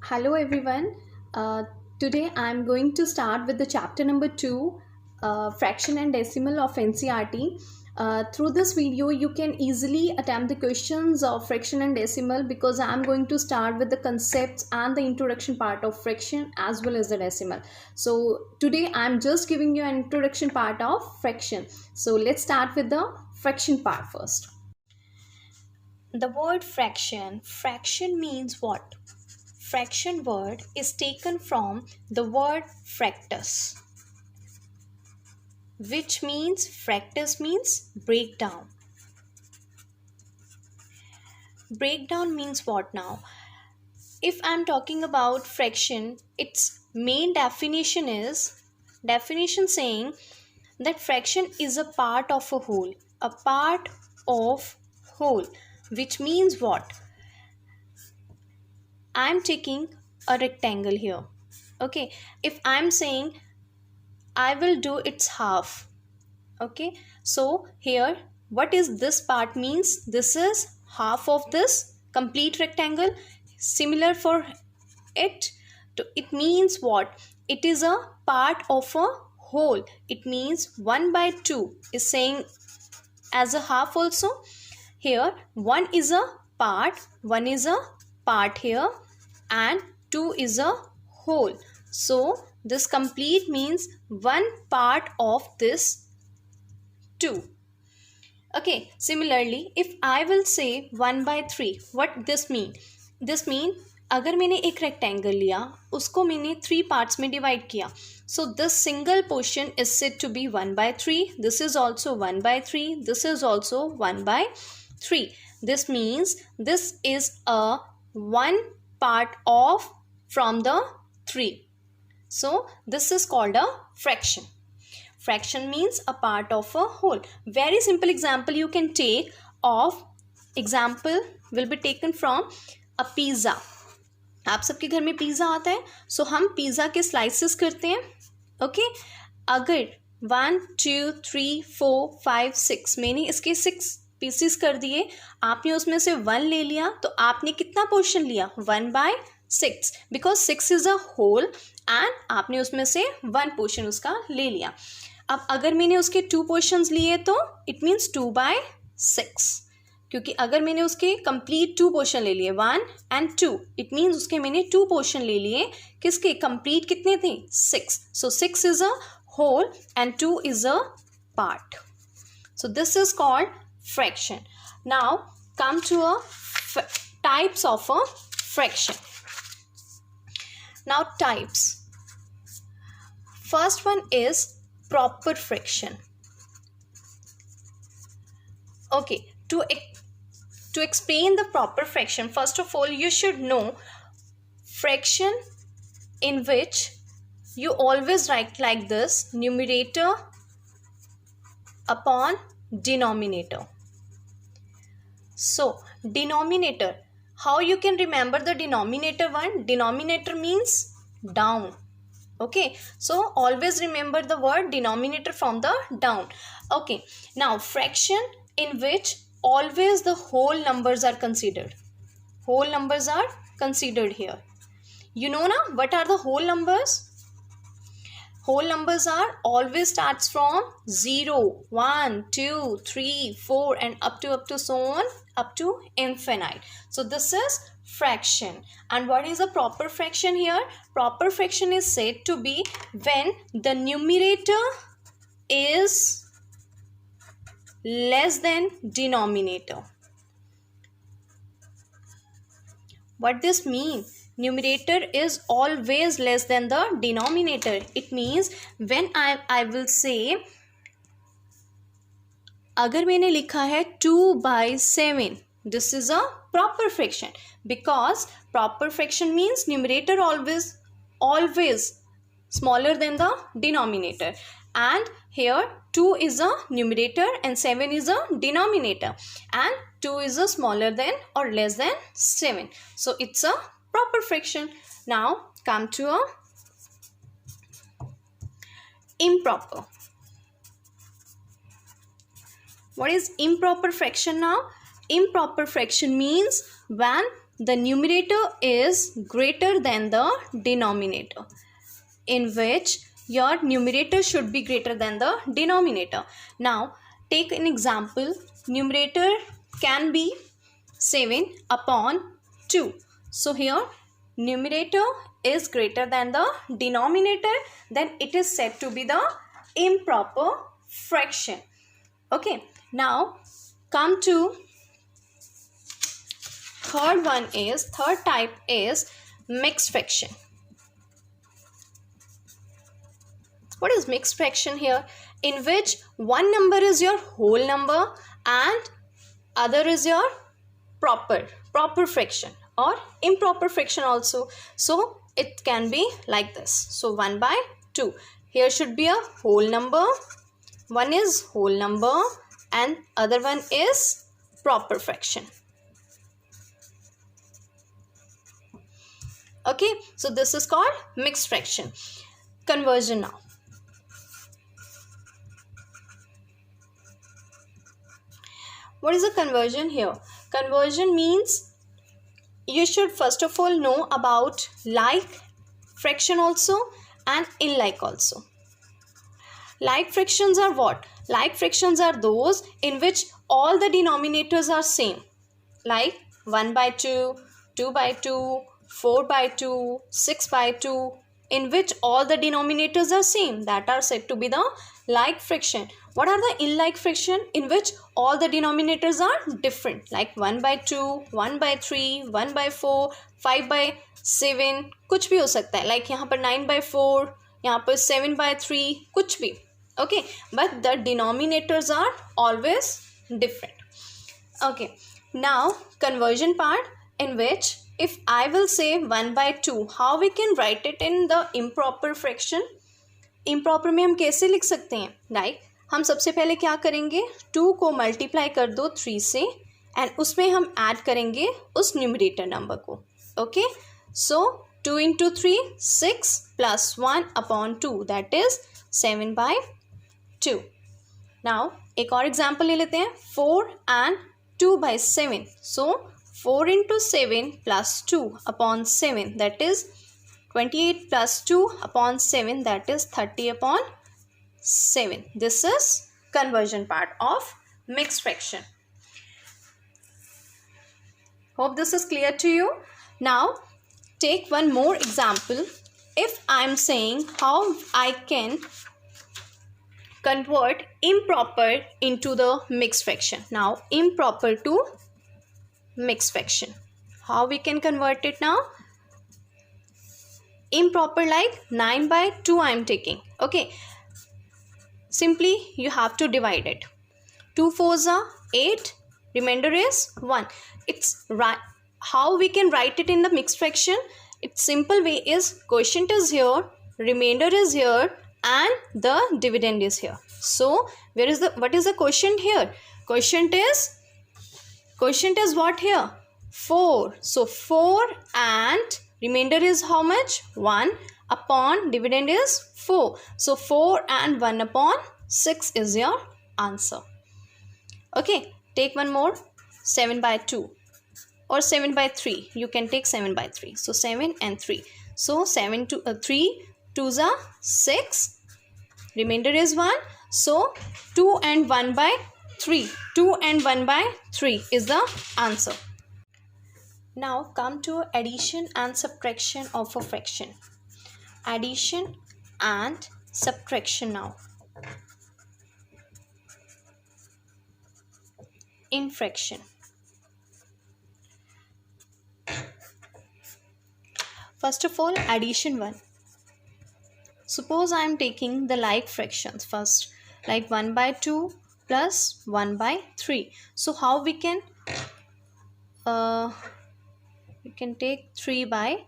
Hello everyone. Uh, Today I'm going to start with the chapter number 2, fraction and decimal of NCRT. Through this video, you can easily attempt the questions of fraction and decimal because I'm going to start with the concepts and the introduction part of fraction as well as the decimal. So today I'm just giving you an introduction part of fraction. So let's start with the fraction part first. The word fraction means what? Fraction word is taken from the word fractus, which means fractus means breakdown. Breakdown means what now? If I'm talking about fraction, its main definition saying that fraction is a part of a whole, which means what? I'm taking a rectangle here. Okay, if I'm saying I will do its half. Okay, so here what is this part means? This is half of this complete rectangle. Similar for it, it means what? It is a part of a whole. It means 1 by 2 is saying as a half also. Here 1 is a part here, and 2 is a whole. So this complete means one part of this 2. Okay, similarly if I will say 1 by 3, what this mean? This mean अगर मैंने एक rectangle लिया उसको मैंने 3 parts में divide किया, so this single portion is said to be 1 by 3. This is also 1 by 3. This is also 1 by 3. This means this is a one part of from the 3. So this is called a fraction. Fraction means a part of a whole. Very simple example you can take of, example will be taken from a pizza. आप सबके घर में pizza आता है, सो हम pizza के slices करते हैं. ओके, अगर 1 2 3 4 5 6 मैंने इसके 6 पीसेस कर दिए, आपने उसमें से 1 ले लिया, तो आपने कितना पोर्शन लिया? 1 by 6, because 6 is a whole and आपने उसमें से 1 पोर्शन उसका ले लिया. अब अगर मैंने उसके 2 पोर्शंस लिए तो इट मीन्स 2 बाय 6, क्योंकि अगर मैंने उसके कंप्लीट 2 पोर्शन ले लिए 1 एंड 2, इट मीन्स उसके मैंने 2 पोर्शन ले लिए. किसके कंप्लीट कितने थे? 6. So 6 is a whole and 2 is a part. So this is called fraction. Now come to a types of a fraction. Now types. First one is proper fraction. Okay, to explain the proper fraction, first of all you should know fraction in which you always write like this: numerator upon denominator. So denominator, how you can remember the denominator one? Denominator means down. Okay, so always remember the word denominator from the down. Okay, now fraction in which always the whole numbers are considered. Whole numbers are considered here. You know na what are the whole numbers? Whole numbers are always starts from 0, 1, 2, 3, 4 and up to so on, up to infinite. So this is fraction. And what is a proper fraction here? Proper fraction is said to be when the numerator is less than denominator. What this means? Numerator is always less than the denominator. It means when I will say, अगर मैंने लिखा है 2 by 7, this is a proper fraction, because proper fraction means numerator always smaller than the denominator, and here 2 is a numerator and 7 is a denominator, and 2 is a smaller than or less than 7, so it's a proper fraction. Now come to a improper. What is improper fraction now? Improper fraction means when the numerator is greater than the denominator, in which your numerator should be greater than the denominator. Now take an example. Numerator can be 7 upon 2. So here numerator is greater than the denominator, then it is said to be the improper fraction. Okay, now come to third type is mixed fraction. What is mixed fraction here? In which one number is your whole number and other is your proper fraction or improper fraction also. So it can be like this. So 1 by 2. Here should be a whole number. One is whole number and other one is proper fraction. Okay, so this is called mixed fraction. Conversion now. What is a conversion here? Conversion means you should first of all know about like fraction also and unlike also. Like fractions are what? Like fractions are those in which all the denominators are same. Like 1 by 2, 2 by 2, 4 by 2, 6 by 2, in which all the denominators are same, that are said to be the like fraction. What are the unlike fraction? In which all the denominators are different, like 1 by 2, 1 by 3, 1 by 4, 5 by 7, कुछ भी हो सकता है. Like यहाँ पर 9 by 4, यहाँ पर 7 by 3, कुछ भी. Okay, but the denominators are always different. Okay, now conversion part, in which if I will say 1 by 2, how we can write it in the improper fraction? Improper में हम कैसे लिख सकते हैं? Like हम सबसे पहले क्या करेंगे? 2 को मल्टीप्लाई कर दो 3 से एंड उसमें हम ऐड करेंगे उस न्यूमरेटर नंबर को. Okay, so 2 into 3 6 plus 1 upon 2, that is 7 by 2. Now एक और एग्जाम्पल ले लेते हैं. 4 and 2 by 7. So 4 into 7 plus 2 upon 7, that is 28 plus 2 upon 7, that is 30 upon 7. This is conversion part of mixed fraction. Hope this is clear to you. Now take one more example. If I am saying how I can convert improper into the mixed fraction. Now improper to mixed fraction. How we can convert it now? Improper, like 9 by 2 I am taking. Okay, simply you have to divide it. 2 4s are 8, remainder is 1. It's right. How we can write it in the mixed fraction? Its simple way is quotient is here, remainder is here, and the dividend is here. So what is the quotient here? Quotient is what here? 4. So 4 and remainder is how much? 1 upon dividend is 4. So 4 and 1 upon 6 is your answer. Okay, take one more. 7 by 2 or 7 by 3. You can take 7 by 3. So 7 and 3. So 7 to 3 2s are 6. Remainder is 1. So 2 and 1 by 3. 2 and 1 by 3 is the answer. Now come to addition and subtraction of a fraction. Addition and subtraction now. In fraction. First of all, addition 1. Suppose I am taking the like fractions first, like 1 by 2 plus 1 by 3. So how we can take 3 by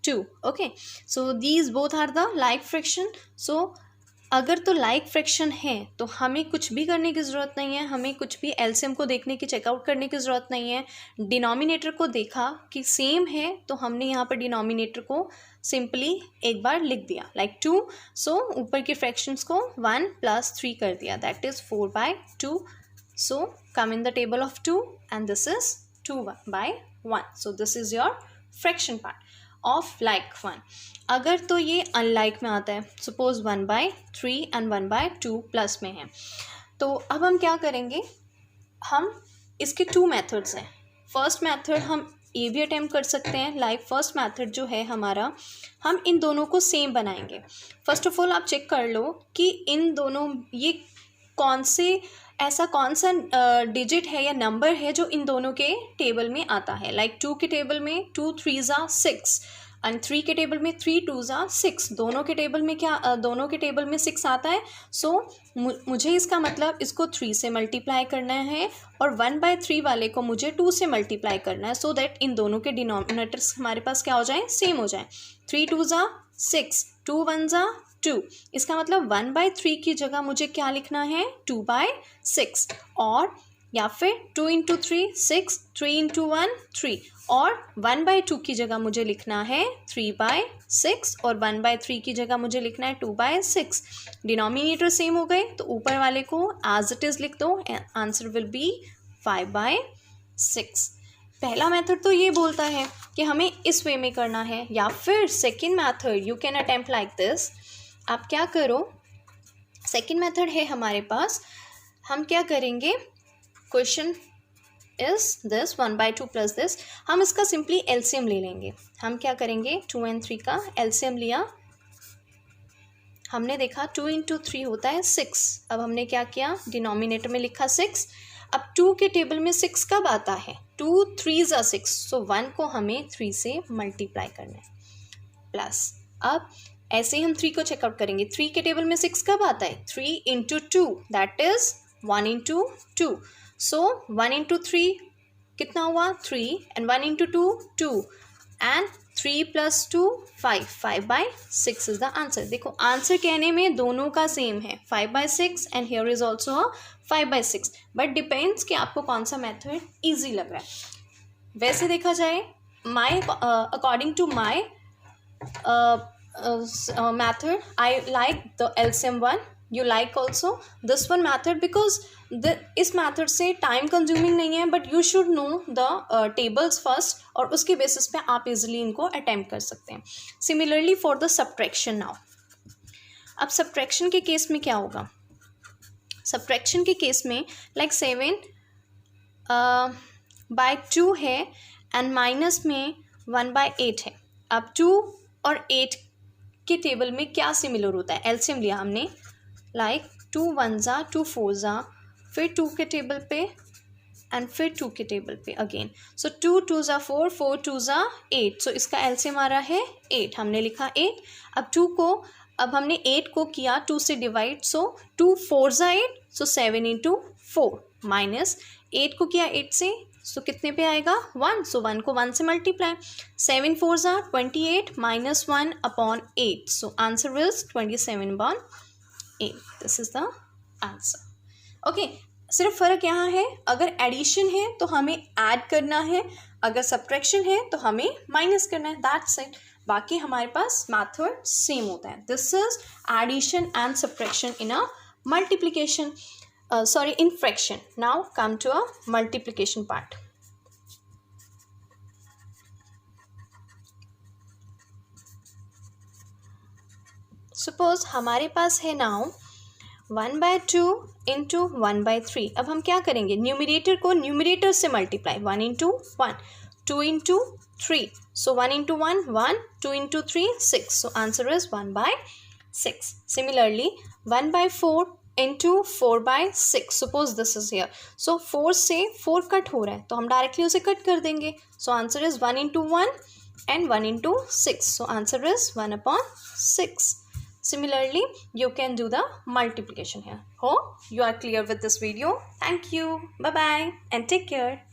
2. Okay, so these both are the like fraction. So अगर तो like fraction है तो हमें कुछ भी करने की ज़रूरत नहीं है, हमें कुछ भी एलसीएम को देखने की, चेकआउट करने की ज़रूरत नहीं है. डिनोमिनेटर को देखा कि सेम है तो हमने यहाँ पर डिनोमिनेटर को सिंपली एक बार लिख दिया लाइक 2. सो ऊपर के फ्रैक्शंस को 1 plus 3 कर दिया, that is 4 by 2. So come in the table of 2 and this is 2/1. So this is your fraction part of like 1. अगर तो ये unlike में आता है, suppose 1/3 and 1/2 प्लस में है, तो अब हम क्या करेंगे, हम इसके 2 मेथड्स हैं. फर्स्ट मेथड हम ये भी अटेम्प्ट कर सकते हैं, लाइक फर्स्ट मेथड जो है हमारा, हम इन दोनों को सेम बनाएंगे. फर्स्ट ऑफ ऑल आप चेक कर लो कि इन दोनों ये कौन सा डिजिट है या नंबर है जो इन दोनों के टेबल में आता है. लाइक 2 के टेबल में 2 3s are 6 एंड 3 के टेबल में 3 2s are 6. दोनों के टेबल में 6 आता है. सो मुझे इसका मतलब इसको 3 से मल्टीप्लाई करना है और 1/3 वाले को मुझे 2 से मल्टीप्लाई करना है, सो दैट इन दोनों के डिनोमिनेटर्स हमारे पास क्या हो जाए, सेम हो जाए. 3 2s are 6, 2 1s are 2. इसका मतलब 1/3 की जगह मुझे क्या लिखना है, 2/6. और या फिर 2 × 3 6, 3 × 1 3. और 1/2 की जगह मुझे लिखना है 3/6 और 1/3 की जगह मुझे लिखना है 2/6. डिनोमिनेटर सेम हो गए तो ऊपर वाले को एज इट इज़ लिख दो. Answer will be 5/6. पहला मेथड तो ये बोलता है कि हमें इस वे में करना है. या फिर second method you can attempt like this. आप क्या करो, सेकेंड मेथड है हमारे पास. हम क्या करेंगे, question is this 1/2 plus this. हम इसका सिंपली एलसीएम ले लेंगे. हम क्या करेंगे, 2 और 3 का एलसीएम लिया. हमने देखा 2 × 3 होता है 6. अब हमने क्या किया, डिनोमिनेटर में लिखा 6. अब 2 के टेबल में 6 कब आता है, 2 3s are 6. सो 1 को हमें 3 से मल्टीप्लाई करना है प्लस. अब ऐसे ही हम 3 को चेकआउट करेंगे. 3 के टेबल में 6 कब आता है, 3 × 2, दैट इज 1 × 2. सो 1 × 3 कितना हुआ, 3 and 1 × 2 2 and 3 + 2 5. 5/6 is the answer. देखो आंसर कहने में दोनों का सेम है, 5/6 and here is also 5/6. But depends कि आपको कौन सा मेथड ईजी लग रहा है. वैसे देखा जाए according to my method, I like the LCM one. You like also this one method because इस method से time consuming नहीं है, but you should know the tables first और उसके basis पे आप easily इनको attempt कर सकते हैं. Similarly for the subtraction now. अब subtraction के केस में क्या होगा, subtraction के केस में like 7/2 है and माइनस में 1/8 है. अब 2 और 8 के टेबल में क्या सिमिलर होता है, एलसीएम लिया हमने. Like 2 1s are 2 4s are, फिर 2 के टेबल पे एंड फिर 2 के टेबल पे again. So 2 2s are 4, 4 2s are 8. सो इसका एलसीएम आ रहा है 8. हमने लिखा 8. अब हमने 8 को किया 2 से divide. So 2 4s are 8. So 7 × 4 minus 8 को किया 8 से, सो कितने पे आएगा, 1. सो 1 को 1 से multiply. 7 4s are 28 minus 1/8. So answer is 27/8. This is the answer. Okay, सिर्फ फ़र्क यहाँ है, अगर एडिशन है तो हमें ऐड करना है, अगर सब्ट्रैक्शन है तो हमें माइनस करना है. That's it. बाकी हमारे पास मैथड सेम होता है. This is addition and subtraction in a multiplication. In fraction. Now come to a multiplication part. Suppose हमारे पास है now 1/2 × 1/3. अब हम क्या करेंगे, न्यूमिनेटर को न्यूमिनेटर से multiply. 1 × 1, 2 × 3. So 1 × 1 1, 2 × 3 6. So answer is 1/6. Similarly 1/4 × 4/6. Suppose this is here. So 4 से 4 cut हो रहा है तो हम डायरेक्टली उसे कट कर देंगे. So answer is 1 × 1 and 1 × 6. So answer is 1/6. Similarly, you can do the multiplication here. Hope you are clear with this video. Thank you. Bye-bye and take care.